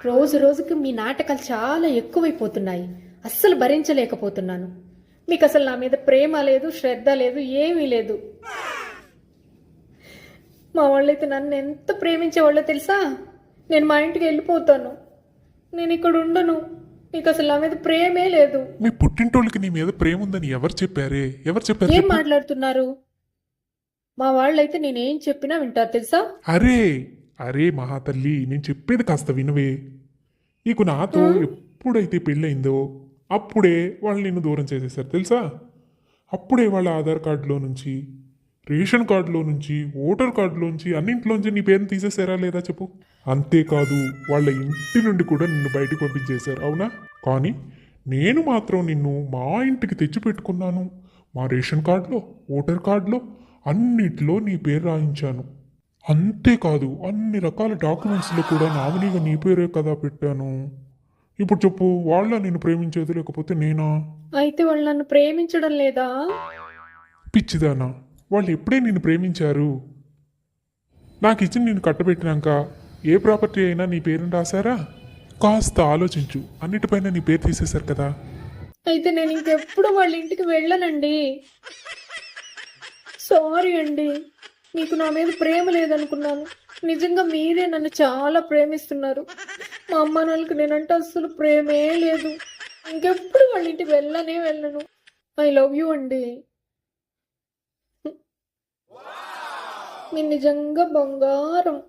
రోజు రోజుకి మీ నాటకాలు చాలా ఎక్కువైపోతున్నాయి. అస్సలు భరించలేకపోతున్నాను. మీకు అసలు నా మీద ప్రేమ లేదు, శ్రద్ధ లేదు, ఏమీ లేదు. మా వాళ్ళైతే నన్ను ఎంత ప్రేమించేవాళ్ళో తెలుసా? నేను మా ఇంటికి వెళ్ళిపోతాను. నేను ఇక్కడ ఉండను. మీకు అసలు నా మీద ప్రేమే లేదు. మీ పుట్టింటోళ్ళకి నీ మీద ప్రేమ ఉందని ఎవరు చెప్పారే? ఎవరు చెప్పారు ఏం చెప్పు? మాట్లాడుతున్నారు? మా వాళ్ళైతే నేనేం చెప్పినా వింటారు తెలుసా? అరే అరే మహాతల్లి, నేను చెప్పేది కాస్త వినవే. నీకు నాతో ఎప్పుడైతే పెళ్ళయిందో అప్పుడే వాళ్ళు నిన్ను దూరం చేసేసారు తెలుసా? అప్పుడే వాళ్ళ ఆధార్ కార్డులో నుంచి, రేషన్ కార్డులో నుంచి, ఓటర్ కార్డులో నుంచి, అన్నింటిలోంచి నీ పేరుని తీసేసారా లేదా చెప్పు? అంతేకాదు, వాళ్ళ ఇంటి నుండి కూడా నిన్ను బయటకు పంపించేశారు, అవునా? కానీ నేను మాత్రం నిన్ను మా ఇంటికి తెచ్చి పెట్టుకున్నాను. మా రేషన్ కార్డులో, ఓటర్ కార్డులో అన్నిట్లో నీ పేరు రాయించాను. అంతేకాదు, అన్ని రకాల డాక్యుమెంట్స్లో కూడా నామినీగా నీ పేరే కదా పెట్టాను. ఇప్పుడు చెప్పు, వాళ్ళ నిన్ను ప్రేమించేది లేకపోతే నేనా? అయితే వాళ్ళు నన్ను ప్రేమించడం లేదా? పిచ్చిదానా, వాళ్ళు ఎప్పుడే నిన్ను ప్రేమించారు? నాకు ఇచ్చి నిన్ను కట్టబెట్టినాక ఏ ప్రాపర్టీ అయినా నీ పేరుని రాశారా? కాస్త ఆలోచించు, అన్నిటిపైన నీ పేరు తీసేశారు కదా. అయితే నేను ఇంకెప్పుడు వాళ్ళ ఇంటికి వెళ్ళనండి. సారీ అండి. మీకు నా మీద ప్రేమ లేదనుకున్నాను. నిజంగా మీరే నన్ను చాలా ప్రేమిస్తున్నారు. మా అమ్మ నాన్నకి నేనంటే అస్సలు ప్రేమే లేదు. ఇంకెప్పుడు వాళ్ళ ఇంటికి వెళ్ళను. ఐ లవ్ యూ అండి. మీరు నిజంగా బంగారం.